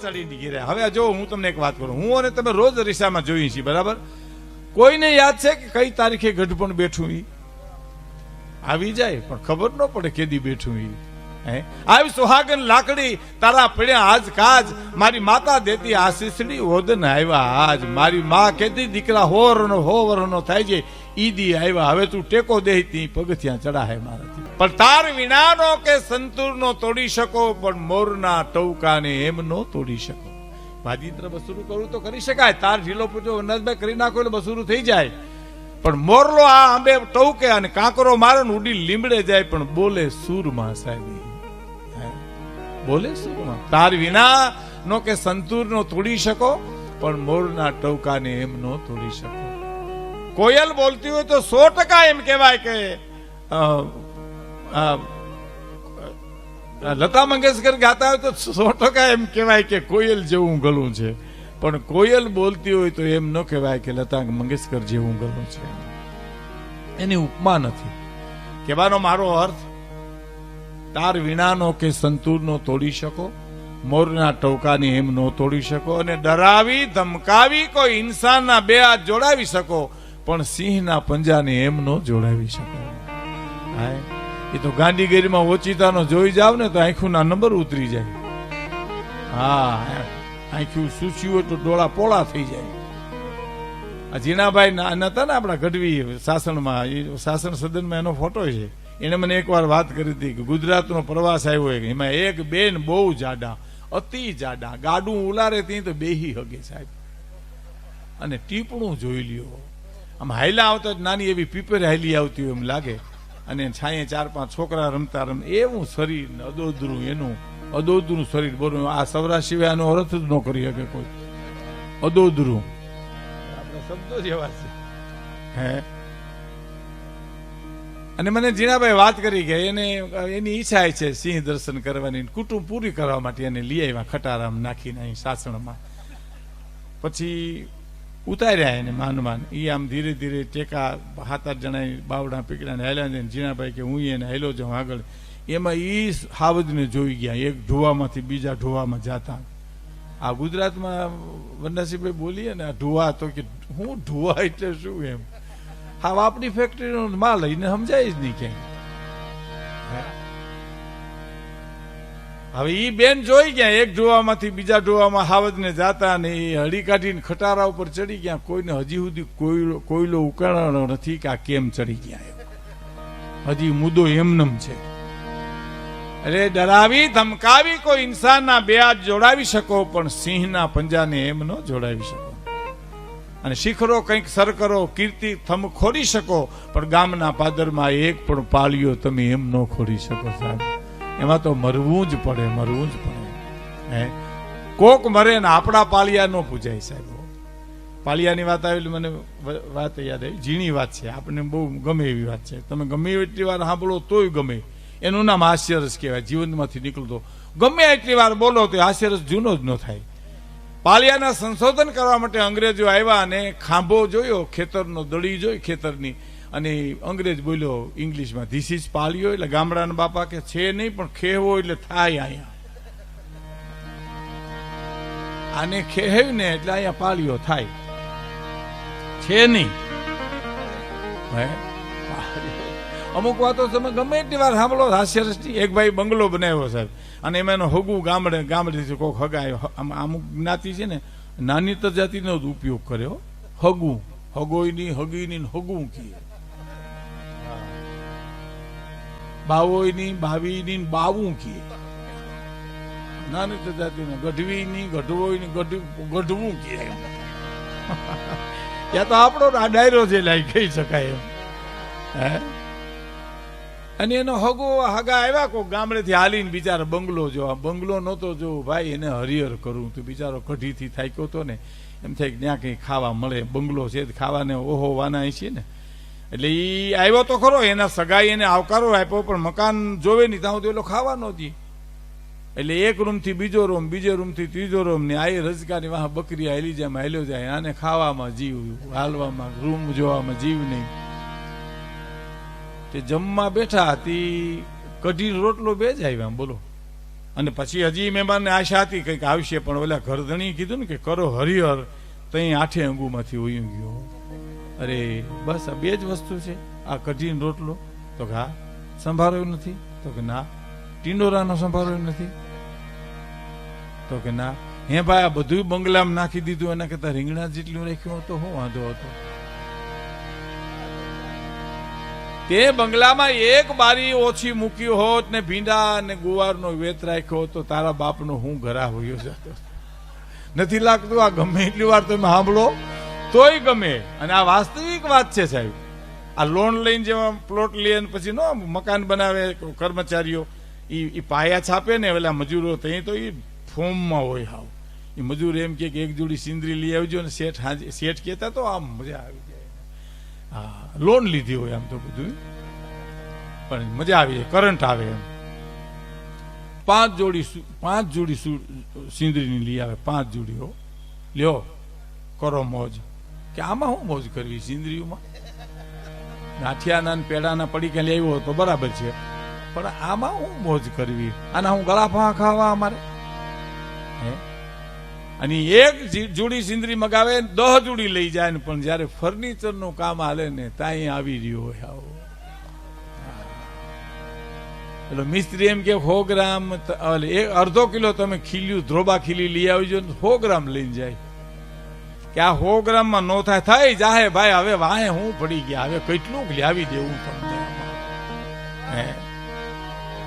ચડીને ઘેરે. હવે જો હું તમને એક વાત કરું, હું અને તમે રોજ અરીસામાં જોઈએ છીએ, બરાબર? કોઈને યાદ છે કે કઈ તારીખે ગઢપણ બેઠું? ઈ આવી જાય પણ ખબર ન પડે કેદી બેઠું. ઈ આવી સુહાગન લાકડી તારા પડ્યા આજ કાજ, મારી માતા દેતી આશીષડી ઓદન આવ્યા આજ. મારી માં કેદી દીકરા હોવરનો થાય છે ઈદી આવ્યા. હવે તું ટેકો દે તી પગથિયાં ચડાહે મારાથી. પણ તાર વિનાનો કે સંતૂરનો તોડી શકો, પણ મોરના ટૌકાને એમ નો તોડી શકો. ભાજીત્ર બસુરું કરવું તો કરી શકાય, તાર ઢીલો પૂછો વનરાજભાઈ કરી નાખો એટલે બસુરું થઈ જાય. પણ મોરલો આ આંબે ટૌકે અને કાંકરો મારે ઉડી લીમડે જાય, પણ બોલે સૂરમાં સાહેબ, બોલે સૂરમાં. તાર વિના નો કે સંતૂર નો તોડી શકો, પણ મોરના ટૌકાને એમ નો તોડી શકો. કોયલ બોલતી હોય તો 100% એમ કહેવાય કે લતા મંગેશકર ગાતા હોય તો 100% એમ કહેવાય કે કોયલ જેવું ગળું છે. પણ કોયલ બોલતી હોય તો એમ ન કહેવાય કે લતા મંગેશકર જેવું ગળું છે. એની ઉપમા નથી. કહેવાનો મારો અર્થ, તાર વિનાનો કે સંતૂરનો તોડી શકો, મોરના ટૌકાની એમ નો તોડી શકો. અને ડરાવી ધમકાવી કોઈ ઇન્સાનના બે હાથ જોડાવી શકો, પણ સિંહના પંજાને એમ નો જોડાવી શકો. એ તો ગાંધીગીરીમાં ઓચિતાનો જોઈ જાવ ને તો આંખુના નંબર ઉતરી જાય. હા, આંખું સૂચ્યું હોય તો ડોળા પોળા થઈ જાય. આ જીણાભાઈ નતા ને આપણા ગઢવી શાસનમાં, શાસન સદનમાં એનો ફોટો છે. એને મને એકવાર વાત કરી હતી કે ગુજરાતનો પ્રવાસ આવ્યો, એમાં એક બેન બહુ જાડા, અતિ જાડા, ગાડું ઉલારે ત્યાં તો બેહી હગે સાહેબ. અને ટીપણું જોઈ લ્યો, આમ હાયલા આવતા નાની એવી પીપર હાયલી આવતી હોય એમ લાગે. અને છાંયે 4-5 છોકરા રમતા એવું શરીર, અદોદરું એનું, અદોદરું શરીર. બોલું આ સૌરાષ્ટ્ર સિવાય આનો અર્થ જ ન કરી શકે કોઈ. અદોદરું આપણા શબ્દો જેવા છે. હે, અને મને જીણાભાઈ વાત કરી કે એની ઈચ્છા છે સિંહ દર્શન કરવાની, કુટુંબ પૂરી કરવા માટે એને લઈ આવ્યા ખટારામ નાખીને અહીં સાસણમાં. પછી ઉતાર્યા એને માન એ આમ ધીરે ધીરે ટેકા 7-8 જણા બાવડા પીકડાને હાલ્યા ને જીણાભાઈ કે હું એને હાલ્યો જાઉં આગળ. એમાં ઈ હાવજને જોઈ ગયા, એક ઢુવામાંથી બીજા ઢુવામાં જાતા. આ ગુજરાતમાં વનરાજસિંહભાઈ બોલીએ ને, આ ઢુવા તો કે હું ઢુવા એટલે શું એમ. હા, આપણી ફેક્ટરીનો માલ લઈને સમજાય જ નહીં ક્યાંય. હવે ઈ બેન જોઈ ગયા, એક ઢોવામાંથી બીજા ઢોવામાં હાવજને જાતા ને એ હળી કાઢીને ખટારા ઉપર ચડી ગયા. કોઈને હજી સુધી કોયલો ઉકાળવાનો નથી કે આ કેમ ચડી ગયા. હજી મુદ્દો એમનેમ છે. એટલે ડરાવી ધમકાવી કોઈ ઇન્સાનના બે હાથ જોડાવી શકો, પણ સિંહના પંજાને એમ ન જોડાવી શકો. અને શિખરો કંઈક સર કરો, કીર્તિ થમ ખોરી શકો, પણ ગામના પાદરમાં એક પણ પાળીઓ તમે એમ ન ખોરી શકો સાહેબ. એમાં તો મરવું જ પડે. હે, કોક મરે ને આપણા પાળિયા ન પૂજાય સાહેબ. પાળિયાની વાત આવેલી મને વાત યાદ આવી, ઝીણી વાત છે, આપણને બહુ ગમે એવી વાત છે. તમે ગમે એટલી વાર સાંભળો તોય ગમે. એનું નામ હાસ્યરસ કહેવાય. જીવનમાંથી નીકળતો ગમે એટલી વાર બોલો તો હાસ્યરસ જૂનો જ ન થાય. પાળિયાના સંશોધન કરવા માટે અંગ્રેજો આવ્યા અને ખાંભો જોયો, ખેતરનો દડી જોઈ ખેતરની, અને અંગ્રેજ બોલ્યો ઇંગ્લિશમાં, ધીસ ઇઝ પાળિયો. એટલે ગામડાના બાપા કે છે નહીં, પણ ખેવો એટલે થાય. અહીંયા આને ખેવ્યું ને એટલે અહીંયા પાળિયો થાય, છે નહીં. હે, અમુક વાતો તમે ગમે એટલી વાર સાંભળો હાસ્યરસની. એક ભાઈ બંગલો બનાવ્યો સાહેબ, અને એમાં એનો હગું ગામડેથી કોઈક હગાયો. અમુક જ્ઞાતિ છે ને નાની જાતિનો જ ઉપયોગ કર્યો. હગું, હગોયની, હગીની, હગું કીએ. બાવોયની, બાવીની, બાવું કીએ. નાની જાતિને ગઢવીની, ગઢવોયની, ગઢવું કીએ. ત્યાં તો આપણો ડાયરો જે લાઈ કહી શકાય એમ. હે, અને એનો હગો હગા આવ્યા કોઈ ગામડેથી હાલીને બિચારો બંગલો જો. બંગલો નહોતો જો ભાઈ, એને હરિહર કરું તો બિચારો કઢીથી થાક્યો હતો ને, એમ થાય કે ત્યાં કંઈ ખાવા મળે. બંગલો છે ખાવાને ઓહો વાના છે ને. એટલે એ આવ્યો તો ખરો, એના સગાઈ એને આવકારો આપ્યો, પણ મકાન જોવે નહીં ત્યાં તો એલો ખાવા નહોતી. એટલે એક રૂમથી બીજો રૂમ, બીજો રૂમથી ત્રીજો રૂમ ને આ રજકાની વાહ બકરી હાલી જાય, હાલ્યો જાય. આને ખાવામાં જીવ, હાલવામાં, રૂમ જોવામાં જીવ નહીં. તે જમવા બેઠા હતી, કઢી રોટલો બે જ આવ્યા બોલો. અને પછી હજી મહેમાનને આશા હતી કંઈક આવશે, પણ ઓલા ઘરધણી કીધું ને કે કરો હરિહર તઈ 8 અંગુમાંથી ઉયું ગયો. અરે બસ આ 2 જ વસ્તુ છે, આ કઢીનો રોટલો, તો કે હા. સંભાળ્યો નથી, તો કે ના. ટીંડોરાનો સંભાળ્યો નથી, તો કે ના. હે ભાઈ આ બધું બંગલામાં નાખી દીધું, એના કરતા રીંગણા જેટલું રાખ્યું તો શું વાંધો હતો? તે બંગલામાં એક બારી ઓછી મૂકી હોત ને ભીંડા ને ગુવારનો વેત રાખ્યો તો તારા બાપનો હું ઘરા હોયો જતો. નથી લાગતું? આ ગમે એટલી વાર તમે સાંભળો તોય ગમે. અને આ વાસ્તવિક વાત છે સાહેબ. આ લોન લઈને જેવા પ્લોટ લે પછી નો મકાન બનાવે કર્મચારીઓ, એ પાયા છાપે ને પેલા મજૂરો, ત્યાં તો એ ફોર્મમાં હોય. હાવ એ મજૂર એમ કે એક જોડી સિંદરી લઈ આવજો ને શેઠ કહેતા તો આમ મજા આવી જાય. હા, લોન લીધી હોય આમ તો બધું, પણ મજા આવી જાય, કરંટ આવે એમ. 5 જોડી સિંદરીની લઈ આવે, 5 જોડીઓ લ્યો, કરો મોજ. કે આમાં શું મોજ કરવી સિંદરીઓમાં? ગાંઠિયાના પેડાના પડીકા લઈ આવ્યો તો બરાબર છે, પણ આમાં શું મોજ કરવી? આના હું ગળા ફા ખાવા અમારે હે? અને એક જોડી સિંદરી મગાવે 10 જોડી લઈ જાય ને, પણ જયારે ફર્નિચર નું કામ હાલે ને ત્યાં આવી રહ્યો હોય. આવો એટલે મિસ્ત્રી એમ કે 100 ગ્રામ અડધો કિલો તમે ખીલ્યું ધ્રોબા ખીલી લઈ આવજો, 100 ગ્રામ લઈને જાય. કે આ 100 ગ્રામમાં નો થાય, થઈ જાહે ભાઈ, હવે વાહે હું પડી ગયા, હવે કેટલું લાવી દેવું તમને હે?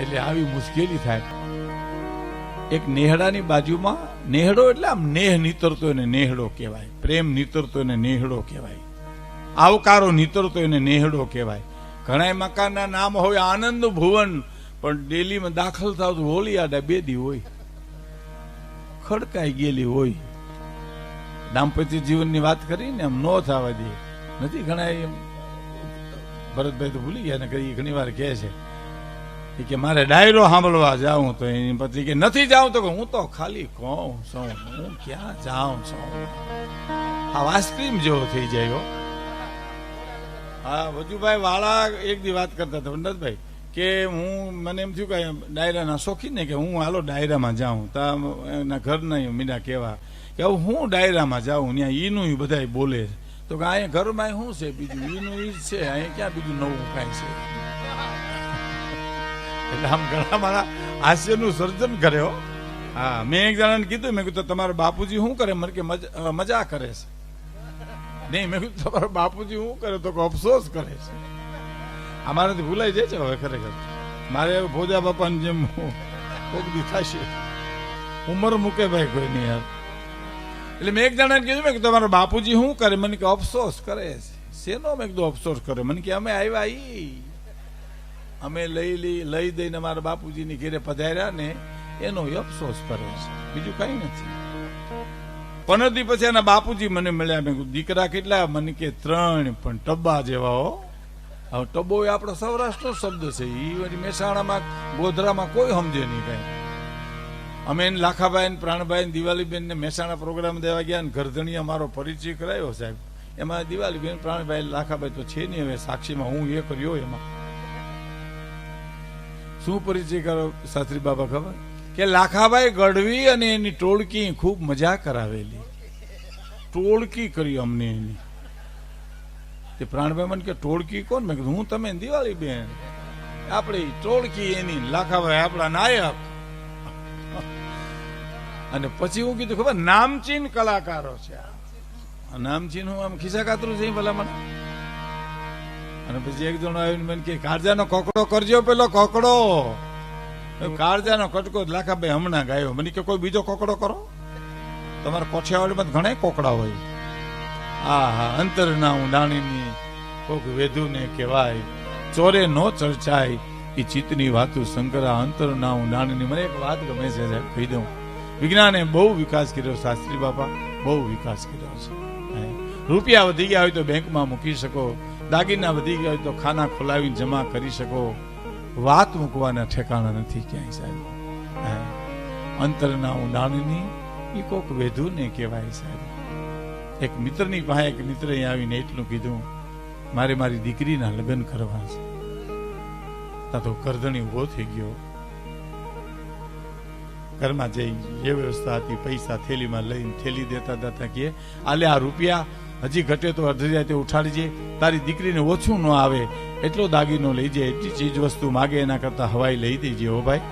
એટલે આવી મુશ્કેલી થાય. એક નેહડાની બાજુમાં, નેહડો એટલે આમ નેહ નીતરતો એને નેહડો કહેવાય, પ્રેમ નીતરતો એને નેહડો કહેવાય, આવકારો નીતરતો એને નેહડો કહેવાય. ઘણા મકાનના નામ હોય આનંદ ભુવન, પણ ડેલીમાં દાખલ થાવ તો હોલી આડા 2 દી હોય, ખડકાઈ ગયેલી હોય. દાંપત્ય જીવનની વાત કરીને એમ નો થવા દે નથી. ઘણા એમ ભરતભાઈ તો ભૂલી ગયા ને, ઘણી વાર કહે છે કે મારે ડાયરો સાંભળવા જાઉં, તો એની પછી કે નથી જાઉં, તો હું તો ખાલી કહું છું, હું ક્યાં જાઉં છું. આ આઈસ્ક્રીમ જેવો થઈ જાય. હા, વજુભાઈ વાળા એક દી વાત કરતા હતા વનરાજભાઈ કે હું, મને એમ થયું કે ડાયરાના શોખીન ને, કે હું હાલો ડાયરામાં જાઉં. તો એના ઘરના મીના કહેવા કે હું ડાયરામાં જાઉં, ત્યાં ઈનું બધા બોલે. તો કે અહીંયા ઘરમાં શું છે બીજું, ઈનું ઈ જ છે, અહીંયા ક્યાં બીજું નવું કાંઈ છે. એટલે આમ ઘણા મારા હાસ્યનું સર્જન કર્યો. હા, મેં એક જણાને કીધું, મેં કીધું તમારા બાપુજી શું કરે? મને કે મજા કરે છે. નહીં, મેં કીધું તમારા બાપુજી શું કરે? તો અફસોસ કરે છે. અમારાથી ભૂલાઈ જાય છે હવે ખરેખર. મારે ભોજા બાપાની જેમ કોક દી થશે, ઉંમર મૂકે ભાઈ કોઈ નહીં યાર. એટલે મેં એક જણાને કીધું, મેં કીધું તમારા બાપુજી શું કરે? મને કે અફસોસ કરે છે. શેનો? મેં કીધું અફસોસ કરે. મને કે અમે આવ્યા અમે લઈ દઈને અમારા બાપુજીની ઘેરે પધાર્યા ને એનો અફસોસ કરે છે, બીજું કઈ નથી. 15 દી પછી એના બાપુજી મને મળ્યા. મેં કીધું દીકરા કેટલા? મને કે 3, પણ ટબ્બા જેવા હો. હવે ટબ્બો એ આપણો સૌરાષ્ટ્રનો શબ્દ છે, એ મહેસાણામાં ગોધરામાં કોઈ સમજે નહીં કઈ. અમે એને લાખાભાઈ ને પ્રાણભાઈ ને દિવાળીબેન ને મહેસાણા પ્રોગ્રામ દેવા ગયા ને ઘરધણી અમારો પરિચય કરાયો સાહેબ. એમાં દિવાળીબેન પ્રાણભાઈ લાખાભાઈ તો છે નહીં હવે સાક્ષીમાં, હું એ કર્યો. એમાં શું પરિચય કરો શાસ્ત્રી બાબા ખબર? કે લાખાભાઈ ગઢવી અને એની ટોળકી ખૂબ મજા કરાવેલી, ટોળકી કરી અમને એની. તે પ્રાણભાઈ મને કે ટોળકી કોણ? મેં કીધું હું, તમે દિવાળીબેન, આપણી ટોળકી એની, લાખાભાઈ આપણા નાયક. અને પછી હું કીધું ખબર, નામચીન કલાકારો છે. નામચીન હું આમ ખિસ્સા કાતરું છે ભલામણ. અને પછી એક જણો આવીને મને કે કાળજાનો કોકડો કરજો, પેલો કોકડો. કાળજાનો કટકો લાખાભાઈ હમણાં ગાયો. મને કે કોઈ બીજો કોકડો કરો. તમારા કોઠિયાવાડીમાં ઘણા કોકડા હોય. હા હા, અંતર ના ઊંડાણીની કોક વેધુ ને કહેવાય, ચોરે નો ચર્ચાય એ ચિત્તની વાતું શંકરા, અંતર ના ઊંડાણીની. મને એક વાત ગમે છે સાહેબ, કહી દઉં. વિજ્ઞાને બહુ વિકાસ કર્યો, શાસ્ત્રી બાપા બહુ વિકાસ કર્યો છે. રૂપિયા વધી ગયા હોય તો બેંકમાં મૂકી શકો, દાગીના વધી ગયા હોય તો ખાના ખોલાવીને જમા કરી શકો. વાત મૂકવાના ઠેકાણા નથી ક્યાંય સાહેબ. અંતરના ઊંડાણની એ કોક વેધુ ને કહેવાય સાહેબ. એક મિત્રની પાસે એક મિત્ર આવીને એટલું કીધું, મારે મારી દીકરીના લગ્ન કરવા છે. તા તો કરધણી ઉભો થઈ ગયો. ઘરમાં જઈ જે વ્યવસ્થા હતી પૈસા થેલીમાં લઈને થેલી દેતા દેતા કહે આલે આ રૂપિયા હજી ઘટે તો અડધી રાતે ઉઠાડજે, તારી દીકરીને ઓછું ન આવે એટલો દાગીનો લઈ જાય, એટલી ચીજ વસ્તુ માગે એના કરતા હવાઈ લઈ દેજે. હો ભાઈ,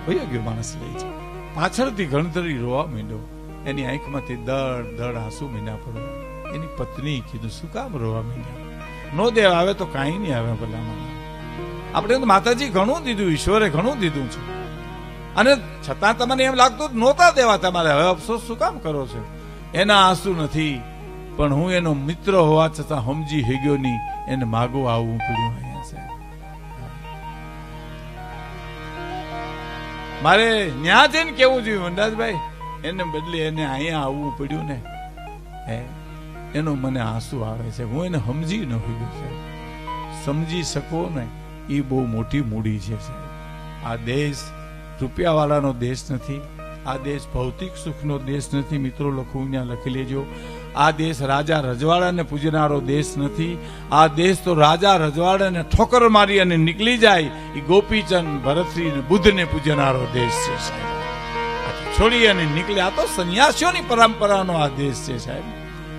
વયો ગયો માણસ લઈ જાય. પાછળથી ગણતરી રોવા માંડ્યો, એની આંખમાંથી દળ દળ આંસુ મીંડા પડવા. એની પત્ની કીધું શું કામ રોવા માંડ્યા? નો દેવ આવે તો કાંઈ નહીં આવે ભલામાં. આપણે માતાજી ઘણું દીધું, ઈશ્વરે ઘણું દીધું છે, અને છતાં તમને એમ લાગતું નહોતા દેવા તમારે, હવે અફસોસ શું કામ કરો છો? એના આંસુ નથી, પણ હું એનો મિત્ર હોવા છતાં સમજી હેગ્યો નહીં, એને માગો આવવું પડ્યું. અહીંયા સાહેબ મારે ન્યા જઈને કેવું જોઈએ વનરાજભાઈ, એને બદલે એને અહીંયા આવવું પડ્યું ને, હે એનો મને આંસુ આવે છે. હું એને સમજી ન હોઈ છે. સમજી શકો ને એ બહુ મોટી મૂડી છે સાહેબ. આ દેશ રૂપિયાવાળાનો દેશ નથી, આ દેશ ભૌતિક સુખનો દેશ નથી. મિત્રો લખું ત્યાં લખી લેજો, આ દેશ રાજા રજવાડાને પૂજનારો દેશ નથી. આ દેશ તો રાજા રજવાડાને ઠોકર મારી અને નીકળી જાય એ ગોપીચંદ ભરતશ્રી ને બુદ્ધને પૂજનારો દેશ છે સાહેબ. છોડી અને નીકળે, આ તો સંન્યાસીઓની પરંપરાનો આ દેશ છે સાહેબ.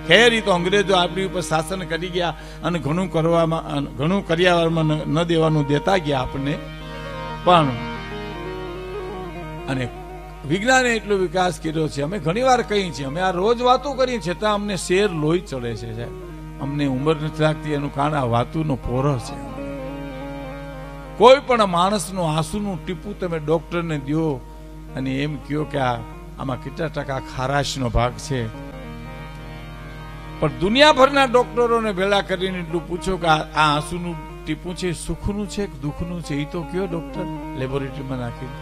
ખેર ઈ તો અંગ્રેજો આપણી ઉપર શાસન કરી ગયા અને ઘણું કરવામાં ઘણું કર્યાવરમાં ન દેવાનું દેતા ગયા આપણને, પણ અને વિજ્ઞાને એટલો વિકાસ કર્યો છે. અમે ઘણી વાર કહીએ છીએ, અમે આ રોજ વાતો કરીએ છતાં અમને શેર લોહી ચડે છે સાહેબ. અમને ઉંમર નથી લાગતી, એનું કારણ આ વાતુનો પોરો છે. કોઈ પણ માણસનું આંસુનું ટીપું તમે ડોક્ટરને દો અને એમ કહો કે આમાં કેટલા ટકા ખારાશનો ભાગ છે, પણ દુનિયાભરના ડોક્ટરોને ભેળા કરીને એટલું પૂછો કે આ આંસુનું ટીપું છે સુખનું છે કે દુઃખનું છે, એ તો કયો ડોક્ટર લેબોરેટરીમાં નાખી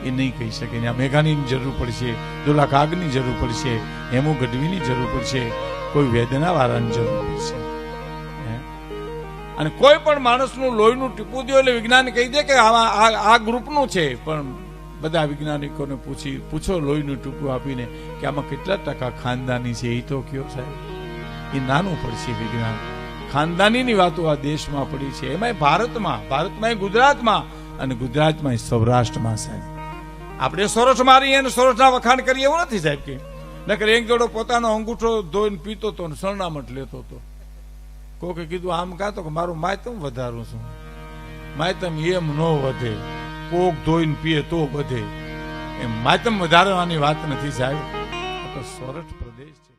એ નહીં કહી શકે. આ મેઘાનીની જરૂર પડશે, દોલા કાગની જરૂર પડશે, હેમુ ગઢવીની જરૂર પડશે, કોઈ વેદના વાળાની જરૂર પડશે. અને કોઈ પણ માણસનું લોહીનું ટીપું દો એટલે વિજ્ઞાન કહી દે કે આ ગ્રુપનું છે, પણ બધા વૈજ્ઞાનિકોને પૂછો લોહીનું ટીપું આપીને કે આમાં કેટલા ટકા ખાનદાની છે, એ તો કયો સાહેબ. એ નાનું પડશે વિજ્ઞાન. ખાનદાનીની વાતો આ દેશમાં પડી છે, એમાં ભારતમાં ગુજરાતમાં, અને ગુજરાતમાં સૌરાષ્ટ્રમાં સાહેબ. આપણે સોરઠ મારીએ અને સોરઠના વખાણ કરીએ એવું નથી સાહેબ. કે નકર એક જોડો પોતાનો અંગૂઠો ધોઈને પીતો હતો ને સરનામત લેતો હતો. કોકે કીધું આમ કાતો કે મારું માયતમ વધારું છું. માયતમ એમ ન વધે, કોક ધોઈને પીએ તો વધે. એમ માયતમ વધારવાની વાત નથી સાહેબ. આ તો સોરઠ પ્રદેશ છે.